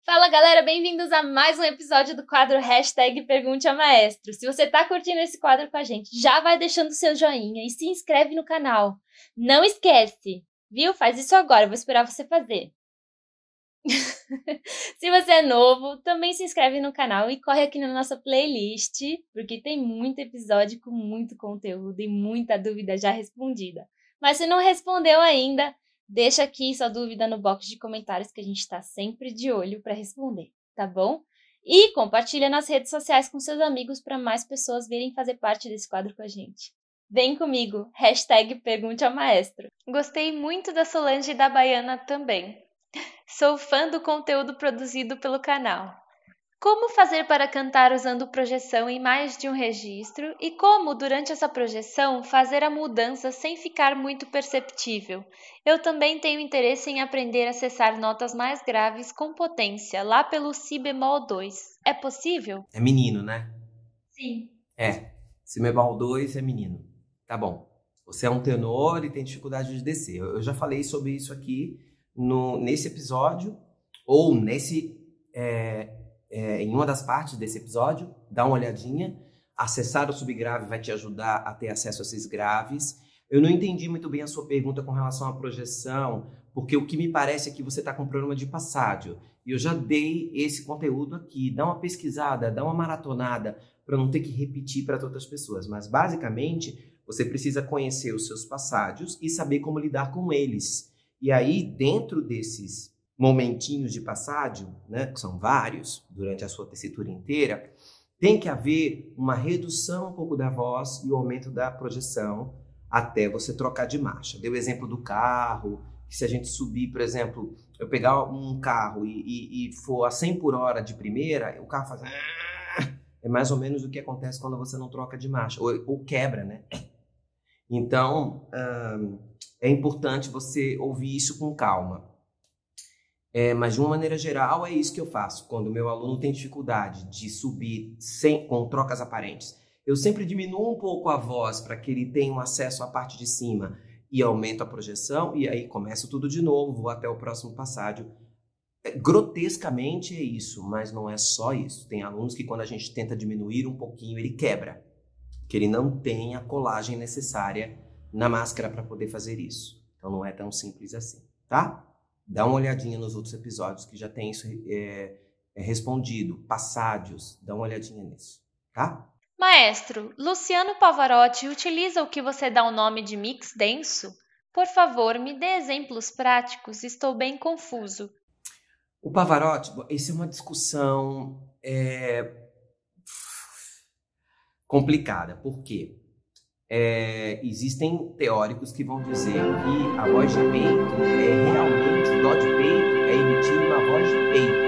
Fala galera, bem-vindos a mais um episódio do quadro Hashtag Pergunte ao Maestro. Se você tá curtindo esse quadro com a gente, já vai deixando seu joinha e se inscreve no canal. Não esquece, viu? Faz isso agora, eu vou esperar você fazer. Se você é novo, também se inscreve no canal e corre aqui na nossa playlist, porque tem muito episódio com muito conteúdo e muita dúvida já respondida. Mas se não respondeu ainda, deixa aqui sua dúvida no box de comentários que a gente está sempre de olho para responder, tá bom? E compartilha nas redes sociais com seus amigos para mais pessoas virem fazer parte desse quadro com a gente. Vem comigo, hashtag Pergunte ao Maestro. Gostei muito da Solange e da Baiana também. Sou fã do conteúdo produzido pelo canal. Como fazer para cantar usando projeção em mais de um registro e como, durante essa projeção, fazer a mudança sem ficar muito perceptível? Eu também tenho interesse em aprender a acessar notas mais graves com potência, lá pelo Si bemol 2. É possível? É menino, né? Sim. Si bemol 2 é menino. Tá bom. Você é um tenor e tem dificuldade de descer. Eu já falei sobre isso aqui nesse episódio, ou em uma das partes desse episódio. Dá uma olhadinha. Acessar o subgrave vai te ajudar a ter acesso a esses graves. Eu não entendi muito bem a sua pergunta com relação à projeção, porque o que me parece é que você está com problema de passádio. E eu já dei esse conteúdo aqui. Dá uma pesquisada, dá uma maratonada, para não ter que repetir para outras pessoas. Mas, basicamente, você precisa conhecer os seus passádios e saber como lidar com eles. E aí, dentro desses momentinhos de passádio, né, que são vários, durante a sua tessitura inteira, tem que haver uma redução um pouco da voz e o aumento da projeção até você trocar de marcha. Dei o exemplo do carro, que se a gente subir, por exemplo, eu pegar um carro e for a 100 por hora de primeira, o carro faz... É mais ou menos o que acontece quando você não troca de marcha, ou quebra, né? Então, é importante você ouvir isso com calma. Mas de uma maneira geral, é isso que eu faço. Quando o meu aluno tem dificuldade de subir com trocas aparentes, eu sempre diminuo um pouco a voz para que ele tenha um acesso à parte de cima e aumento a projeção, e aí começo tudo de novo, vou até o próximo passádio. Grotescamente é isso, mas não é só isso. Tem alunos que quando a gente tenta diminuir um pouquinho, ele quebra, que ele não tem a colagem necessária na máscara para poder fazer isso. Então não é tão simples assim, tá? Dá uma olhadinha nos outros episódios que já tem isso respondido, passádios, dá uma olhadinha nisso, tá? Maestro, Luciano Pavarotti utiliza o que você dá o nome de mix denso? Por favor, me dê exemplos práticos, estou bem confuso. O Pavarotti, isso é uma discussão complicada. Por quê? Existem teóricos que vão dizer que a voz de peito realmente, o dó de peito é emitido na voz de peito.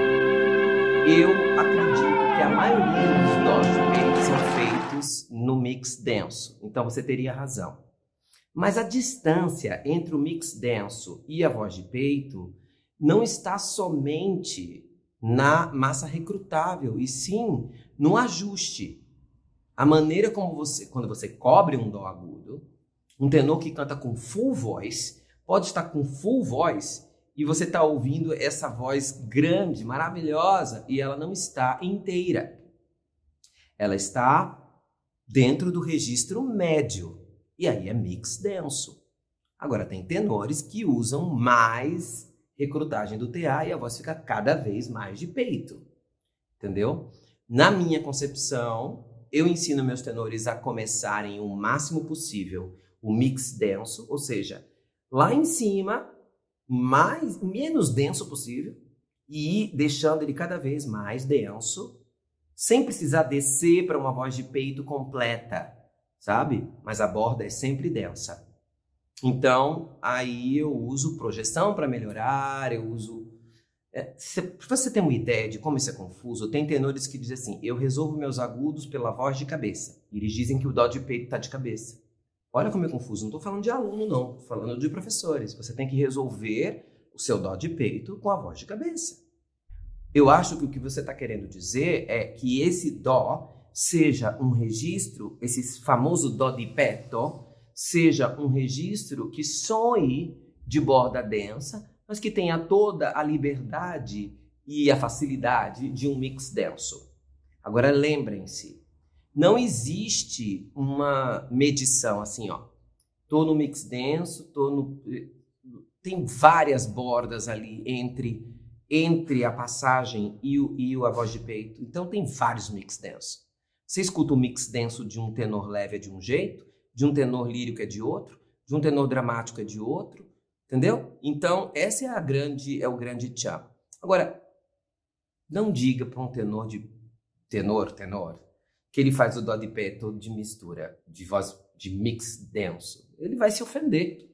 Eu acredito que a maioria dos dós de peito são feitos no mix denso. Então você teria razão. Mas a distância entre o mix denso e a voz de peito não está somente na massa recrutável, e sim no ajuste. A maneira como quando você cobre um dó agudo, um tenor que canta com full voice, pode estar com full voice e você está ouvindo essa voz grande, maravilhosa, e ela não está inteira. Ela está dentro do registro médio, e aí é mix denso. Agora, tem tenores que usam mais recrutagem do TA e a voz fica cada vez mais de peito, entendeu? Na minha concepção, eu ensino meus tenores a começarem o máximo possível o mix denso, ou seja, lá em cima, menos denso possível, e ir deixando ele cada vez mais denso, sem precisar descer para uma voz de peito completa, sabe? Mas a borda é sempre densa. Então, aí eu uso projeção para melhorar, eu uso... Para você ter uma ideia de como isso é confuso, tem tenores que dizem assim, eu resolvo meus agudos pela voz de cabeça. E eles dizem que o dó de peito está de cabeça. Olha como é confuso, não estou falando de aluno não, estou falando de professores. Você tem que resolver o seu dó de peito com a voz de cabeça. Eu acho que o que você está querendo dizer é que esse dó seja um registro, esse famoso dó de peto, seja um registro que soe de borda densa, mas que tenha toda a liberdade e a facilidade de um mix denso. Agora lembrem-se, não existe uma medição assim, ó. Tô no mix denso, tem várias bordas ali entre a passagem e a voz de peito. Então tem vários mix densos. Você escuta o mix denso de um tenor leve é de um jeito, de um tenor lírico é de outro, de um tenor dramático é de outro, entendeu? Então esse é o grande tchan. Agora, não diga para um tenor, que ele faz o dó de pé todo de mistura, de voz de mix denso. Ele vai se ofender.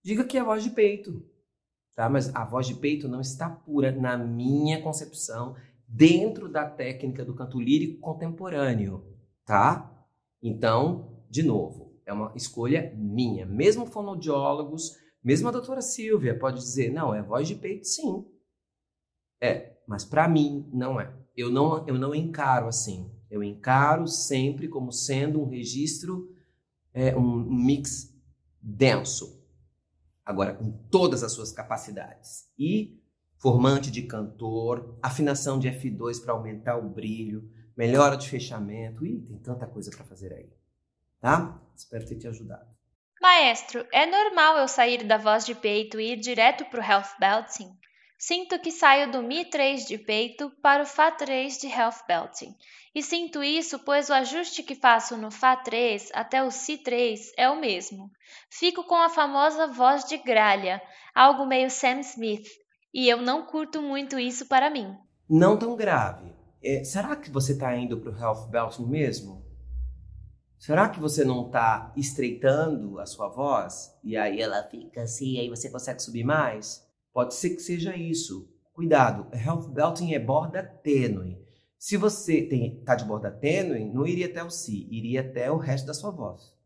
Diga que é a voz de peito, tá? Mas a voz de peito não está pura, na minha concepção, dentro da técnica do canto lírico contemporâneo, tá? Então, de novo, é uma escolha minha. Mesmo fonoaudiólogos, mesmo a doutora Silvia pode dizer, não, é voz de peito sim. Mas para mim não é. Eu não encaro assim. Eu encaro sempre como sendo um registro, um mix denso. Agora, com todas as suas capacidades. E formante de cantor, afinação de F2 para aumentar o brilho, melhora de fechamento. Tem tanta coisa para fazer aí. Tá? Espero ter te ajudado. Maestro, é normal eu sair da voz de peito e ir direto para o Half Belting? Sinto que saio do Mi3 de peito para o Fá3 de Half Belting. E sinto isso pois o ajuste que faço no Fá3 até o Si3 é o mesmo. Fico com a famosa voz de gralha, algo meio Sam Smith, e eu não curto muito isso para mim. Não tão grave. Será que você está indo para o Half Belting mesmo? Será que você não está estreitando a sua voz? E aí ela fica assim, aí você consegue subir mais? Pode ser que seja isso. Cuidado, Half Belting é borda tênue. Se você está de borda tênue, não iria até o Si, iria até o resto da sua voz.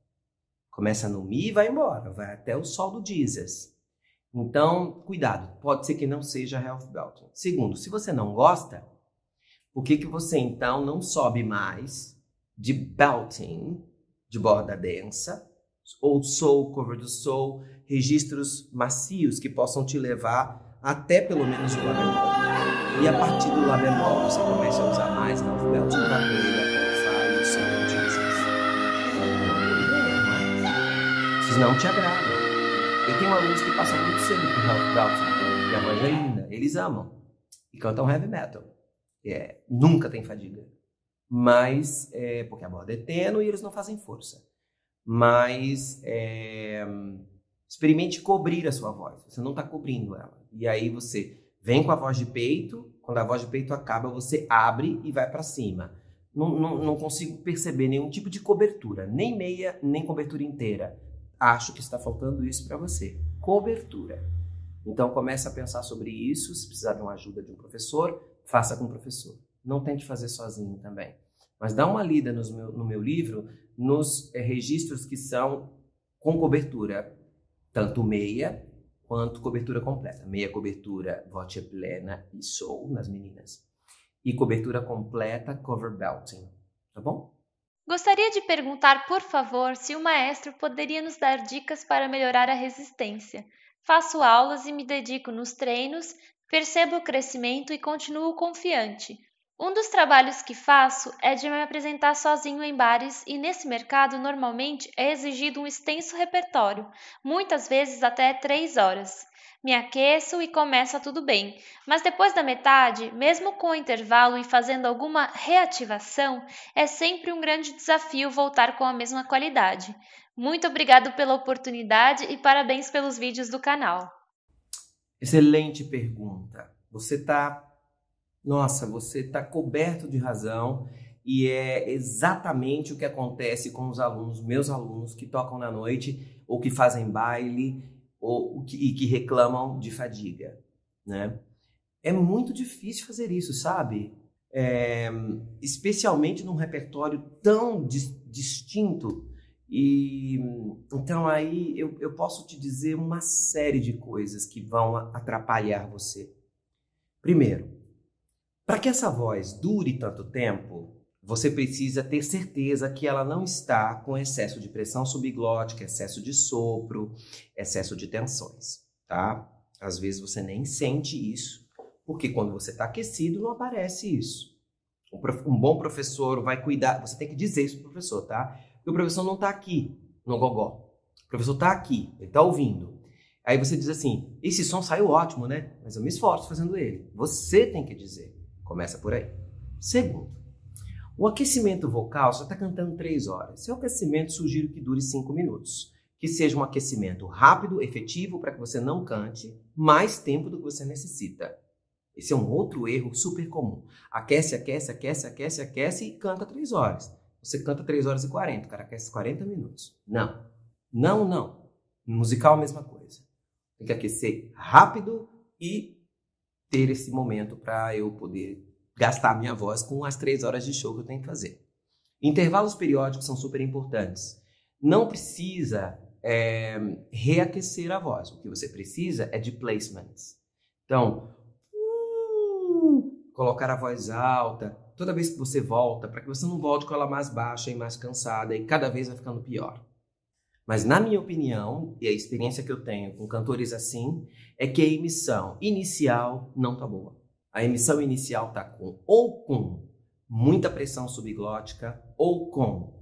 Começa no Mi e vai embora, vai até o Sol do Jesus. Então, cuidado, pode ser que não seja Half Belting. Segundo, se você não gosta, por que você então não sobe mais de belting, de borda densa, ou soul, cover do soul, registros macios que possam te levar até pelo menos o Lá bemol. E a partir do Lá bemol você começa a usar mais Half Belting para poder até o Fá e o Sol do Jesus. Vocês não te agradam. Eu tenho alunos que passam muito cedo por Half Belting. E a voz é linda, eles amam. E cantam heavy metal. Nunca tem fadiga. Mas, porque a borda é tênue e eles não fazem força. Mas, experimente cobrir a sua voz. Você não está cobrindo ela. E aí você vem com a voz de peito. Quando a voz de peito acaba, você abre e vai para cima. Não consigo perceber nenhum tipo de cobertura. Nem meia, nem cobertura inteira. Acho que está faltando isso para você. Cobertura. Então, comece a pensar sobre isso. Se precisar de uma ajuda de um professor, faça com o professor. Não tente fazer sozinho também. Mas dá uma lida no meu livro nos registros que são com cobertura, tanto meia quanto cobertura completa. Meia cobertura, voce plena e soul nas meninas. E cobertura completa, cover belting. Tá bom? Gostaria de perguntar, por favor, se o maestro poderia nos dar dicas para melhorar a resistência. Faço aulas e me dedico nos treinos, percebo o crescimento e continuo confiante. Um dos trabalhos que faço é de me apresentar sozinho em bares e nesse mercado normalmente é exigido um extenso repertório, muitas vezes até 3 horas. Me aqueço e começa tudo bem, mas depois da metade, mesmo com o intervalo e fazendo alguma reativação, é sempre um grande desafio voltar com a mesma qualidade. Muito obrigado pela oportunidade e parabéns pelos vídeos do canal. Excelente pergunta. Você está coberto de razão e é exatamente o que acontece com os alunos, meus alunos que tocam na noite ou que fazem baile e que reclamam de fadiga, né? É muito difícil fazer isso, sabe? Especialmente num repertório tão distinto. E então aí eu posso te dizer uma série de coisas que vão atrapalhar você. Primeiro, para que essa voz dure tanto tempo, você precisa ter certeza que ela não está com excesso de pressão subglótica, excesso de sopro, excesso de tensões, tá? Às vezes você nem sente isso, Porque quando você está aquecido, não aparece isso. Um bom professor vai cuidar, você tem que dizer isso pro professor, tá? Porque o professor não está aqui no gogó. O professor está aqui, ele está ouvindo. Aí você diz assim, esse som saiu ótimo, né? Mas eu me esforço fazendo ele. Você tem que dizer. Começa por aí. Segundo, o aquecimento vocal, você está cantando 3 horas. Seu aquecimento, sugiro que dure 5 minutos. Que seja um aquecimento rápido, efetivo, para que você não cante mais tempo do que você necessita. Esse é um outro erro super comum. Aquece, aquece, aquece, aquece, aquece e canta 3 horas. Você canta 3 horas e 40, o cara aquece 40 minutos. Não. Não, não. Musical, a mesma coisa. Tem que aquecer rápido e ter esse momento para eu poder gastar minha voz com as 3 horas de show que eu tenho que fazer. Intervalos periódicos são super importantes. Não precisa reaquecer a voz. O que você precisa é de placements. Então, colocar a voz alta toda vez que você volta, para que você não volte com ela mais baixa e mais cansada e cada vez vai ficando pior. Mas na minha opinião, e a experiência que eu tenho com cantores assim, é que a emissão inicial não tá boa. A emissão inicial tá com muita pressão subglótica, ou com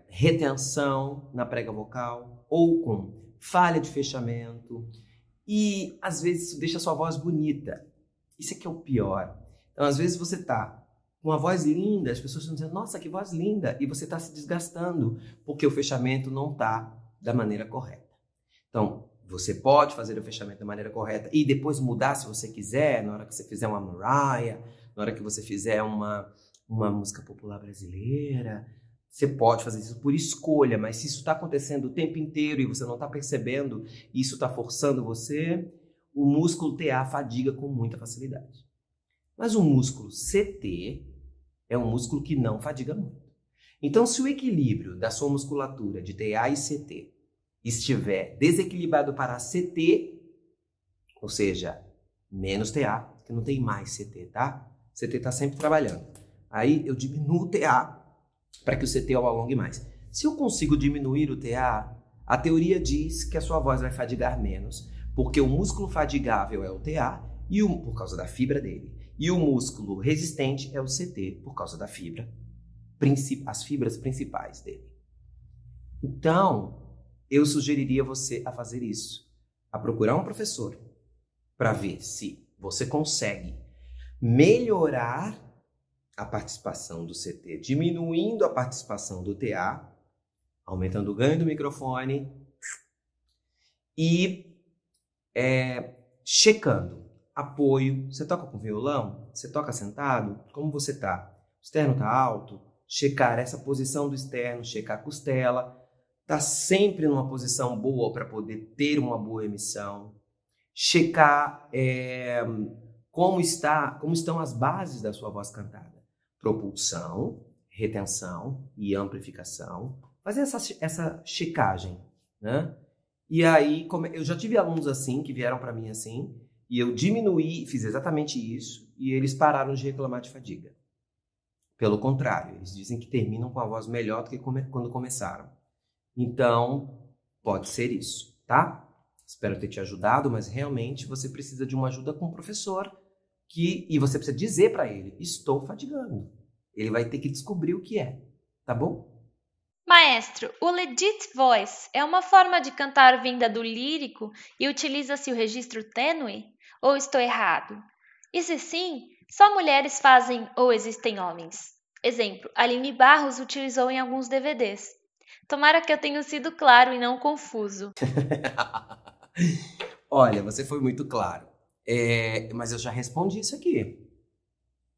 retenção na prega vocal, ou com falha de fechamento. E às vezes isso deixa a sua voz bonita. Isso é que é o pior. Então às vezes você tá com uma voz linda, as pessoas estão dizendo, nossa, que voz linda, e você está se desgastando, porque o fechamento não está da maneira correta. Então, você pode fazer o fechamento da maneira correta e depois mudar se você quiser, na hora que você fizer uma Mariah, na hora que você fizer uma música popular brasileira, você pode fazer isso por escolha, mas se isso está acontecendo o tempo inteiro e você não está percebendo, e isso está forçando você, o músculo TA fadiga com muita facilidade. Mas o músculo CT é um músculo que não fadiga muito. Então, se o equilíbrio da sua musculatura de TA e CT estiver desequilibrado para CT, ou seja, menos TA, que não tem mais CT, tá? CT está sempre trabalhando. Aí eu diminuo o TA para que o CT eu alongue mais. Se eu consigo diminuir o TA, a teoria diz que a sua voz vai fadigar menos, porque o músculo fadigável é o TA por causa da fibra dele. E o músculo resistente é o CT, por causa da fibra, as fibras principais dele. Então, eu sugeriria você a fazer isso, a procurar um professor para ver se você consegue melhorar a participação do CT, diminuindo a participação do TA, aumentando o ganho do microfone e checando. Apoio, você toca com violão? Você toca sentado? Como você tá? O externo tá alto? Checar essa posição do externo, checar a costela. Tá sempre numa posição boa para poder ter uma boa emissão. Checar como estão as bases da sua voz cantada. Propulsão, retenção e amplificação. Fazer essa checagem, né? E aí, eu já tive alunos assim, que vieram para mim assim, e eu diminuí, fiz exatamente isso, e eles pararam de reclamar de fadiga. Pelo contrário, eles dizem que terminam com a voz melhor do que quando começaram. Então, pode ser isso, tá? Espero ter te ajudado, mas realmente você precisa de uma ajuda com o professor, e você precisa dizer para ele, estou fadigando. Ele vai ter que descobrir o que é, tá bom? Maestro, o legit voice é uma forma de cantar vinda do lírico e utiliza-se o registro tênue? Ou estou errado? E se sim, só mulheres fazem ou existem homens? Exemplo, Aline Barros utilizou em alguns DVDs. Tomara que eu tenha sido claro e não confuso. Olha, você foi muito claro. Mas eu já respondi isso aqui,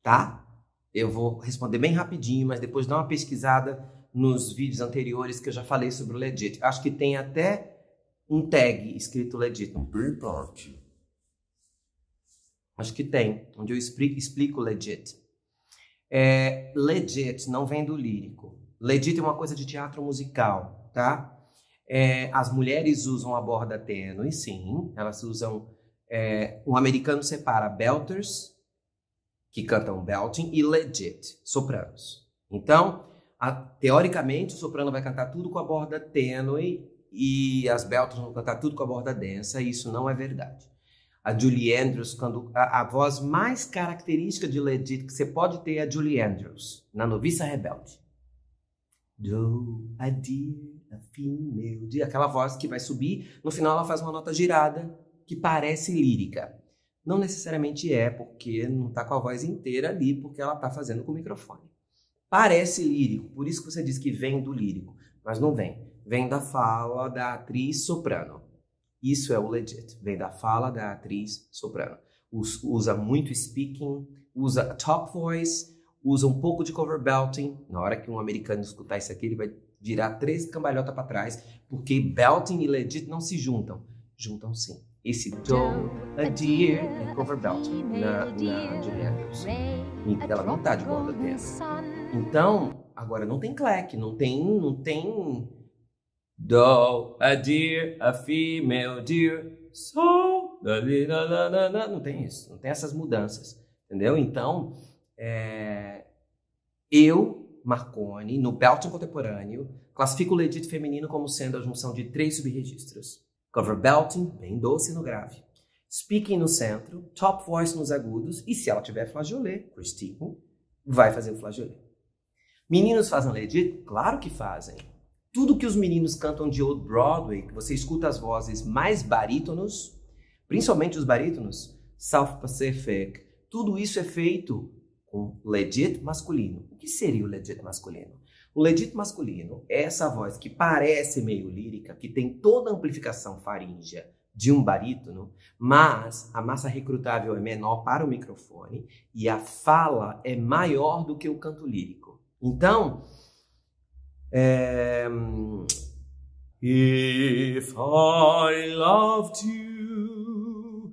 tá? Eu vou responder bem rapidinho, mas depois dá uma pesquisada nos vídeos anteriores que eu já falei sobre o legit. Acho que tem até um tag escrito legit. Bem tarde. Acho que tem, onde eu explico legit. Legit não vem do lírico. Legit é uma coisa de teatro musical, tá? As mulheres usam a borda tênue, sim. Elas usam... um americano separa belters, que cantam belting, e legit, sopranos. Então, teoricamente, o soprano vai cantar tudo com a borda tênue e as belters vão cantar tudo com a borda densa, e isso não é verdade. A Julie Andrews, quando a voz mais característica de legit que você pode ter é a Julie Andrews, na Noviça Rebelde. Do a dear, a female dear. Aquela voz que vai subir, no final ela faz uma nota girada que parece lírica. Não necessariamente é, porque não está com a voz inteira ali, porque ela está fazendo com o microfone. Parece lírico, por isso que você diz que vem do lírico, mas não vem. Vem da fala da atriz soprano. Isso é o legit, vem da fala da atriz soprano. Usa muito speaking, usa top voice, usa um pouco de cover belting. Na hora que um americano escutar isso aqui, ele vai virar 3 cambalhotas para trás, porque belting e legit não se juntam. Juntam sim. Esse do, a dear, é cover belting na Julie Andrews. E ela não tá de borda tensa. Então, agora não tem clack, não tem do, a dear, a female dear, so, não tem isso, não tem essas mudanças, entendeu? Então, Marconi, no belting contemporâneo, classifico o legit feminino como sendo a junção de 3 subregistros. Cover belting, bem doce no grave. Speaking no centro, top voice nos agudos, e se ela tiver flageolê, Christine, vai fazer o flageolê. Meninos fazem legit? Claro que fazem. Tudo que os meninos cantam de Old Broadway, que você escuta as vozes mais barítonos, principalmente os barítonos, South Pacific, tudo isso é feito com legit masculino. O que seria o legit masculino? O legit masculino é essa voz que parece meio lírica, que tem toda a amplificação faríngea de um barítono, mas a massa recrutável é menor para o microfone e a fala é maior do que o canto lírico. Então, if I loved you,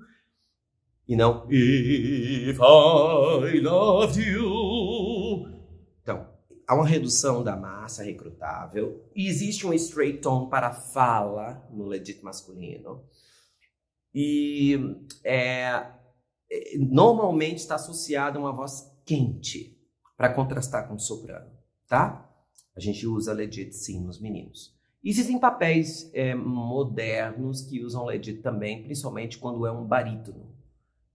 e não if I loved you. Então, há uma redução da massa recrutável e existe um straight tone para a fala no legit masculino. E normalmente está associado a uma voz quente para contrastar com o soprano, tá? A gente usa legit sim nos meninos. Existem papéis modernos que usam legit também, principalmente quando é um barítono,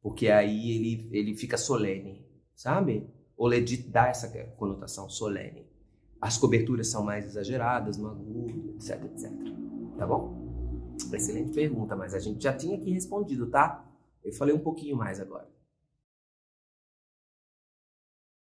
porque aí ele fica solene, sabe? O legit dá essa conotação solene. As coberturas são mais exageradas no agudo, etc, etc. Tá bom? Excelente pergunta, mas a gente já tinha aqui respondido, tá? Eu falei um pouquinho mais agora.